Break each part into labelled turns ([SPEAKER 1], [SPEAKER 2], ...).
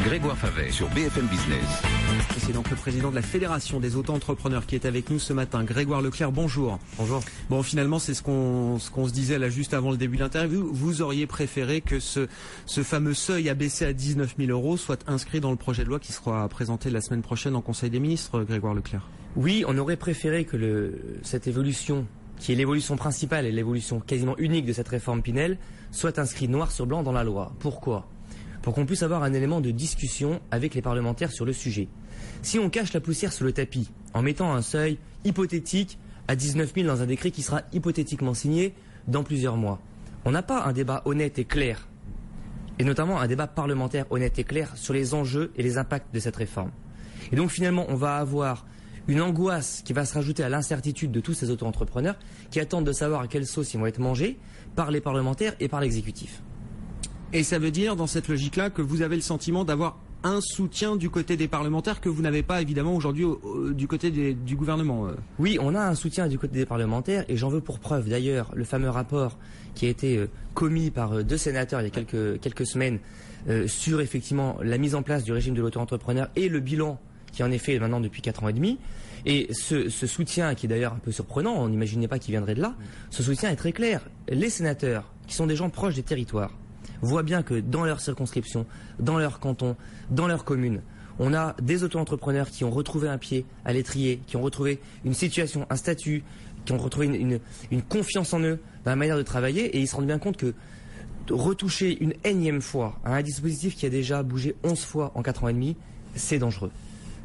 [SPEAKER 1] Grégoire Favet sur BFM Business.
[SPEAKER 2] C'est donc le président de la Fédération des auto-entrepreneurs qui est avec nous ce matin. Grégoire Leclerc, bonjour.
[SPEAKER 3] Bonjour.
[SPEAKER 2] Bon, finalement, c'est ce qu'on se disait là juste avant le début de l'interview. Vous auriez préféré que ce fameux seuil abaissé à 19 000 euros soit inscrit dans le projet de loi qui sera présenté la semaine prochaine en Conseil des ministres, Grégoire Leclerc?
[SPEAKER 3] Oui, on aurait préféré que cette évolution, qui est l'évolution principale et l'évolution quasiment unique de cette réforme Pinel, soit inscrite noir sur blanc dans la loi. Pourquoi ? Pour qu'on puisse avoir un élément de discussion avec les parlementaires sur le sujet. Si on cache la poussière sous le tapis en mettant un seuil hypothétique à 19 000 dans un décret qui sera hypothétiquement signé dans plusieurs mois, on n'a pas un débat honnête et clair, et notamment un débat parlementaire honnête et clair sur les enjeux et les impacts de cette réforme. Et donc finalement, on va avoir une angoisse qui va se rajouter à l'incertitude de tous ces auto-entrepreneurs qui attendent de savoir à quelle sauce ils vont être mangés par les parlementaires et par l'exécutif.
[SPEAKER 2] Et ça veut dire, dans cette logique-là, que vous avez le sentiment d'avoir un soutien du côté des parlementaires que vous n'avez pas, évidemment, aujourd'hui du côté du gouvernement.
[SPEAKER 3] Oui, on a un soutien du côté des parlementaires, et j'en veux pour preuve, d'ailleurs, le fameux rapport qui a été commis par deux sénateurs il y a quelques semaines sur, effectivement, la mise en place du régime de l'auto-entrepreneur et le bilan qui en est fait maintenant depuis 4 ans et demi. Et ce soutien, qui est d'ailleurs un peu surprenant, on n'imaginait pas qu'il viendrait de là, ce soutien est très clair. Les sénateurs, qui sont des gens proches des territoires, voient bien que dans leur circonscription, dans leur canton, dans leur commune, on a des auto-entrepreneurs qui ont retrouvé un pied à l'étrier, qui ont retrouvé une situation, un statut, qui ont retrouvé une confiance en eux dans la manière de travailler, et ils se rendent bien compte que retoucher une énième fois à un dispositif qui a déjà bougé 11 fois en 4 ans et demi, c'est dangereux.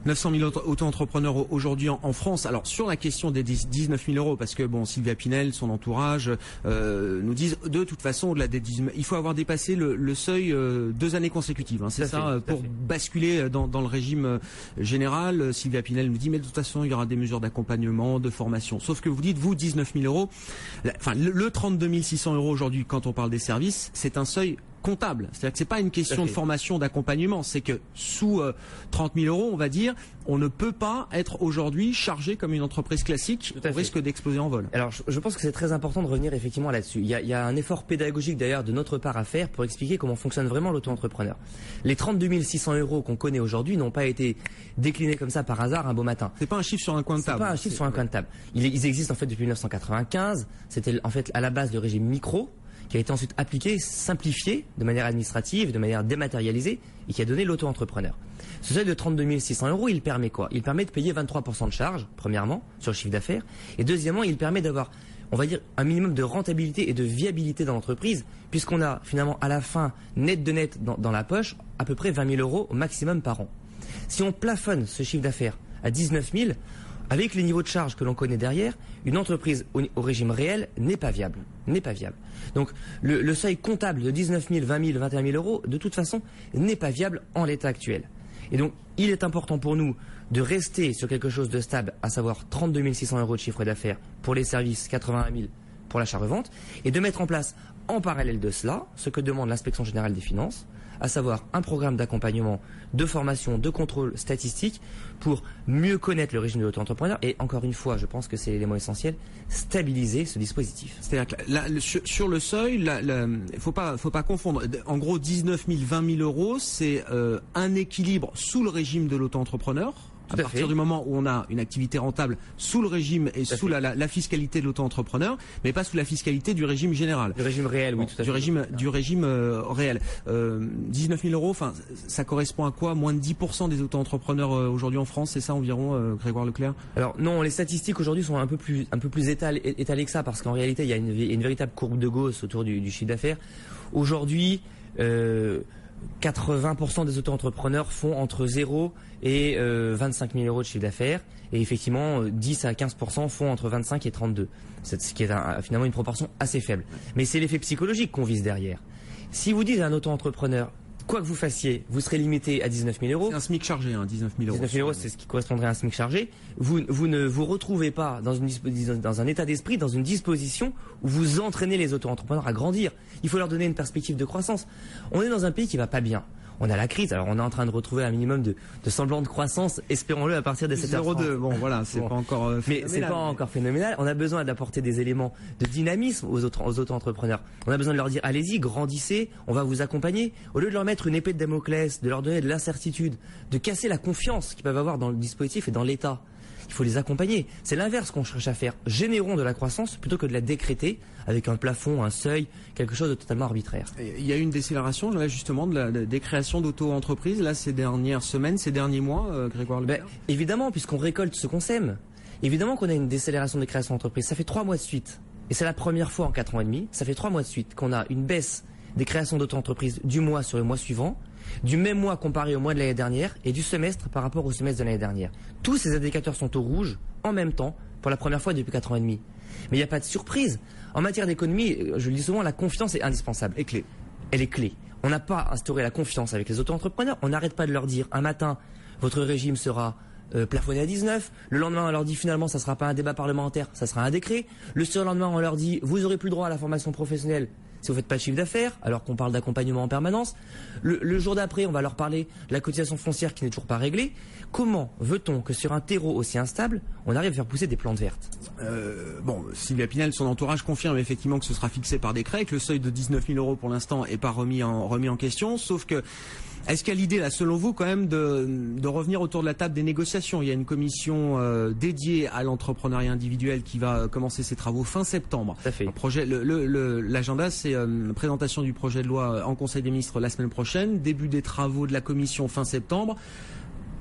[SPEAKER 2] 900 000 auto-entrepreneurs aujourd'hui en France. Alors sur la question des 19 000 euros, parce que bon, Sylvia Pinel, son entourage nous disent de toute façon au-delà des 19 000, il faut avoir dépassé le seuil 2 années consécutives. Hein, c'est ça, pour basculer dans le régime général. Sylvia Pinel nous dit mais de toute façon il y aura des mesures d'accompagnement, de formation. Sauf que vous dites vous 19 000 euros, enfin le 32 600 euros aujourd'hui quand on parle des services, c'est un seuil comptable. C'est-à-dire que c'est pas une question de formation, d'accompagnement, c'est que sous 30 000 euros, on va dire, on ne peut pas être aujourd'hui chargé comme une entreprise classique au risque d'exploser en vol.
[SPEAKER 3] Alors je pense que c'est très important de revenir effectivement là-dessus. Il y a un effort pédagogique d'ailleurs de notre part à faire pour expliquer comment fonctionne vraiment l'auto-entrepreneur. Les 32 600 euros qu'on connaît aujourd'hui n'ont pas été déclinés comme ça par hasard un beau matin.
[SPEAKER 2] C'est pas un chiffre sur un coin de table.
[SPEAKER 3] C'est pas un chiffre sur un coin de table. Ils existent en fait depuis 1995. C'était en fait à la base le régime micro, qui a été ensuite appliqué, simplifié de manière administrative, de manière dématérialisée, et qui a donné l'auto-entrepreneur. Ce seuil de 32 600 euros, il permet quoi? Il permet de payer 23% de charges, premièrement, sur le chiffre d'affaires, et deuxièmement, il permet d'avoir, on va dire, un minimum de rentabilité et de viabilité dans l'entreprise, puisqu'on a finalement à la fin, net de net dans la poche, à peu près 20 000 euros au maximum par an. Si on plafonne ce chiffre d'affaires à 19 000, avec les niveaux de charges que l'on connaît derrière, une entreprise au régime réel n'est pas viable. N'est pas viable. Donc le seuil comptable de 19 000, 20 000, 21 000 euros, de toute façon, n'est pas viable en l'état actuel. Et donc il est important pour nous de rester sur quelque chose de stable, à savoir 32 600 euros de chiffre d'affaires pour les services, 81 000 pour l'achat-revente, et de mettre en place en parallèle de cela ce que demande l'Inspection générale des finances, à savoir un programme d'accompagnement, de formation, de contrôle statistique pour mieux connaître le régime de l'auto-entrepreneur et, encore une fois, je pense que c'est l'élément essentiel, stabiliser ce dispositif.
[SPEAKER 2] C'est-à-dire que là, sur le seuil, il faut pas confondre. En gros, 19 000, 20 000 euros, c'est un équilibre sous le régime de l'auto-entrepreneur. À partir du moment où on a une activité rentable sous le régime et sous la fiscalité de l'auto-entrepreneur, mais pas sous la fiscalité du régime général.
[SPEAKER 3] Du régime réel, oui, tout à fait.
[SPEAKER 2] Du régime réel. 19 000 euros, enfin, ça correspond à quoi? Moins de 10% des auto-entrepreneurs aujourd'hui en France, c'est ça environ, Grégoire Leclerc?
[SPEAKER 3] Alors non, les statistiques aujourd'hui sont un peu plus étalées que ça, parce qu'en réalité, il y a une véritable courbe de Gauss autour du chiffre d'affaires. Aujourd'hui, 80% des auto-entrepreneurs font entre 0 et 25 000 euros de chiffre d'affaires, et effectivement 10 à 15% font entre 25 et 32, ce qui est finalement une proportion assez faible. Mais c'est l'effet psychologique qu'on vise derrière. Si vous dites à un auto-entrepreneur, quoi que vous fassiez, vous serez limité à 19 000 euros.
[SPEAKER 2] C'est un SMIC chargé, hein, 19 000 euros.
[SPEAKER 3] 19 000 euros, c'est ce qui correspondrait à un SMIC chargé. Vous ne vous retrouvez pas dans un état d'esprit, dans une disposition où vous entraînez les auto-entrepreneurs à grandir. Il faut leur donner une perspective de croissance. On est dans un pays qui va pas bien. on a la crise. Alors on est en train de retrouver un minimum de semblant de croissance, espérons-le, à partir de 7h30.
[SPEAKER 2] Bon voilà, c'est pas encore
[SPEAKER 3] mais c'est pas encore phénoménal. On a besoin d'apporter des éléments de dynamisme aux auto-entrepreneurs. On a besoin de leur dire allez-y, grandissez, on va vous accompagner. Au lieu de leur mettre une épée de Damoclès, de leur donner de l'incertitude, de casser la confiance qu'ils peuvent avoir dans le dispositif et dans l'État. Il faut les accompagner. C'est l'inverse qu'on cherche à faire. Générons de la croissance plutôt que de la décréter avec un plafond, un seuil, quelque chose de totalement arbitraire.
[SPEAKER 2] Il y a eu une décélération là justement des créations d'auto-entreprises là ces dernières semaines, ces derniers mois, Grégoire Leclerc.
[SPEAKER 3] Évidemment, puisqu'on récolte ce qu'on sème. Évidemment qu'on a une décélération des créations d'entreprises. Ça fait 3 mois de suite. Et c'est la première fois en 4 ans et demi. Ça fait 3 mois de suite qu'on a une baisse des créations d'auto-entreprises du mois sur le mois suivant, du même mois comparé au mois de l'année dernière et du semestre par rapport au semestre de l'année dernière. Tous ces indicateurs sont au rouge en même temps pour la première fois depuis 4 ans et demi. Mais il n'y a pas de surprise. En matière d'économie, je le dis souvent, la confiance est indispensable.
[SPEAKER 2] Et clé.
[SPEAKER 3] Elle est clé. On n'a pas instauré la confiance avec les auto-entrepreneurs. On n'arrête pas de leur dire un matin, votre régime sera plafonné à 19. Le lendemain, on leur dit finalement, ça ne sera pas un débat parlementaire, ça sera un décret. Le surlendemain, on leur dit, vous aurez plus droit à la formation professionnelle si vous faites pas de chiffre d'affaires, alors qu'on parle d'accompagnement en permanence. Le jour d'après, on va leur parler de la cotisation foncière qui n'est toujours pas réglée. Comment veut-on que sur un terreau aussi instable, on arrive à faire pousser des plantes vertes?
[SPEAKER 2] Sylvia Pinel, son entourage confirme effectivement que ce sera fixé par décret, que le seuil de 19 000 € pour l'instant est pas remis en question, sauf que est-ce qu'il y a l'idée, là, selon vous, quand même, de revenir autour de la table des négociations? Il y a une commission dédiée à l'entrepreneuriat individuel qui va commencer ses travaux fin septembre.
[SPEAKER 3] Tout à fait.
[SPEAKER 2] L'agenda, c'est présentation du projet de loi en Conseil des ministres la semaine prochaine, début des travaux de la commission fin septembre,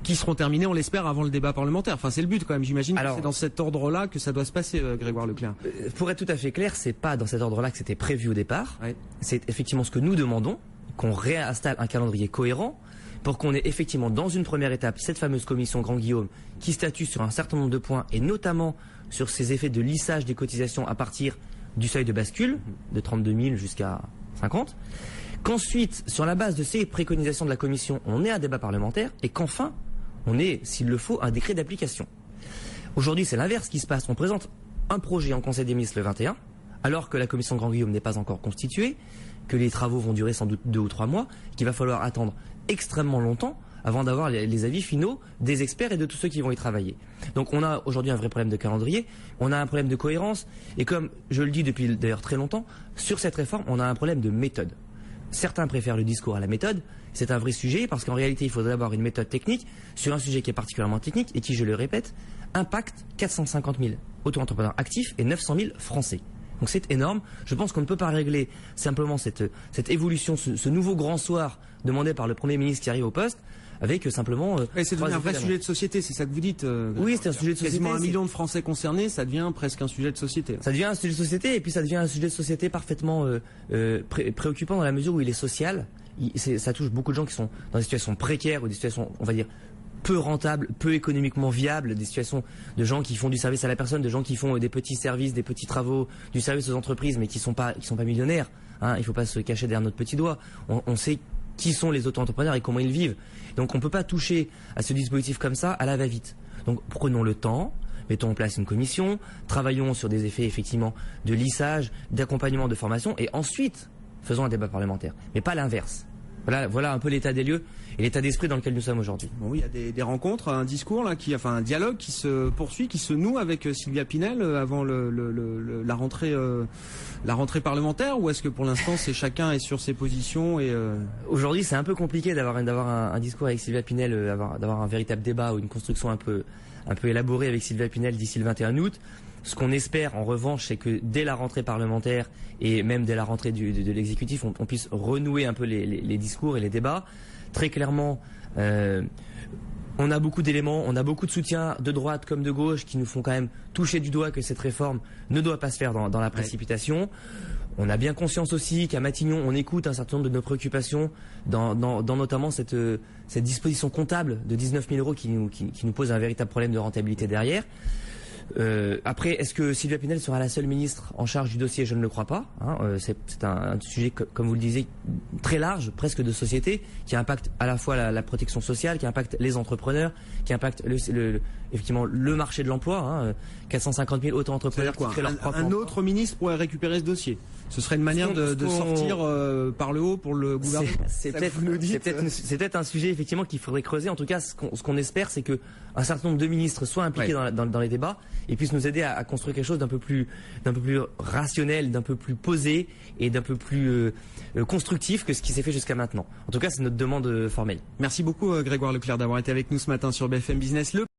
[SPEAKER 2] qui seront terminés, on l'espère, avant le débat parlementaire. Enfin, c'est le but, quand même. J'imagine que c'est dans cet ordre-là que ça doit se passer, Grégoire Leclerc.
[SPEAKER 3] Pour être tout à fait clair, c'est pas dans cet ordre-là que c'était prévu au départ.
[SPEAKER 2] Ouais.
[SPEAKER 3] C'est effectivement ce que nous demandons, qu'on réinstalle un calendrier cohérent pour qu'on ait effectivement dans une première étape cette fameuse commission Grand Guillaume qui statue sur un certain nombre de points et notamment sur ces effets de lissage des cotisations à partir du seuil de bascule de 32 000 jusqu'à 50. Qu'ensuite, sur la base de ces préconisations de la commission, on ait un débat parlementaire et qu'enfin, on ait, s'il le faut, un décret d'application. Aujourd'hui, c'est l'inverse qui se passe. On présente un projet en Conseil des ministres le 21, alors que la commission Grand Guillaume n'est pas encore constituée, que les travaux vont durer sans doute 2 ou 3 mois, qu'il va falloir attendre extrêmement longtemps avant d'avoir les avis finaux des experts et de tous ceux qui vont y travailler. Donc on a aujourd'hui un vrai problème de calendrier, on a un problème de cohérence, et comme je le dis depuis d'ailleurs très longtemps, sur cette réforme, on a un problème de méthode. Certains préfèrent le discours à la méthode, c'est un vrai sujet, parce qu'en réalité, il faudrait avoir une méthode technique sur un sujet qui est particulièrement technique et qui, je le répète, impacte 450 000 auto-entrepreneurs actifs et 900 000 Français. Donc c'est énorme. Je pense qu'on ne peut pas régler simplement cette évolution, ce nouveau grand soir demandé par le Premier ministre qui arrive au poste, avec simplement...
[SPEAKER 2] c'est devenu un vrai sujet de société, c'est ça que vous dites.
[SPEAKER 3] Oui, c'est un sujet de société.
[SPEAKER 2] Quasiment 1 million de Français concernés, ça devient presque un sujet de société.
[SPEAKER 3] Ça devient un sujet de société, et puis ça devient un sujet de société parfaitement préoccupant dans la mesure où il est social. Ça touche beaucoup de gens qui sont dans des situations précaires ou des situations, on va dire, peu rentables, peu économiquement viables, des situations de gens qui font du service à la personne, de gens qui font des petits services, des petits travaux, du service aux entreprises, mais qui sont pas millionnaires. Hein, il faut pas se cacher derrière notre petit doigt. On sait qui sont les auto-entrepreneurs et comment ils vivent. Donc on peut pas toucher à ce dispositif comme ça à la va-vite. Donc prenons le temps, mettons en place une commission, travaillons sur des effets effectivement de lissage, d'accompagnement, de formation, et ensuite faisons un débat parlementaire. Mais pas l'inverse. Voilà un peu l'état des lieux et l'état d'esprit dans lequel nous sommes aujourd'hui.
[SPEAKER 2] Bon, oui, il y a des rencontres, un discours là, un dialogue qui se poursuit, qui se noue avec Sylvia Pinel avant la rentrée parlementaire, ou est-ce que pour l'instant c'est chacun est sur ses positions et
[SPEAKER 3] Aujourd'hui, c'est un peu compliqué d'avoir un discours avec Sylvia Pinel, d'avoir un véritable débat ou une construction un peu élaborée avec Sylvia Pinel d'ici le 21 août. Ce qu'on espère, en revanche, c'est que dès la rentrée parlementaire et même dès la rentrée de l'exécutif, on puisse renouer un peu les discours et les débats. Très clairement, on a beaucoup d'éléments, on a beaucoup de soutien de droite comme de gauche qui nous font quand même toucher du doigt que cette réforme ne doit pas se faire dans la précipitation. On a bien conscience aussi qu'à Matignon, on écoute un certain nombre de nos préoccupations dans notamment cette disposition comptable de 19 000 € qui nous pose un véritable problème de rentabilité derrière. Après, est-ce que Sylvia Pinel sera la seule ministre en charge du dossier? Je ne le crois pas. C'est un sujet, comme vous le disiez, très large, presque de société, qui impacte à la fois la protection sociale, qui impacte les entrepreneurs, qui impacte effectivement le marché de l'emploi. 450 000 auto-entrepreneurs qui créent leur propre emploi.
[SPEAKER 2] Un autre ministre pourrait récupérer ce dossier. Ce serait une manière de sortir par le haut pour le gouvernement.
[SPEAKER 3] C'est peut-être un sujet effectivement qu'il faudrait creuser. En tout cas, ce qu'on espère, c'est que un certain nombre de ministres soient impliqués dans les débats et puissent nous aider à construire quelque chose d'un peu plus rationnel, d'un peu plus posé et d'un peu plus constructif que ce qui s'est fait jusqu'à maintenant. En tout cas, c'est notre demande formelle.
[SPEAKER 2] Merci beaucoup Grégoire Leclerc d'avoir été avec nous ce matin sur BFM Business.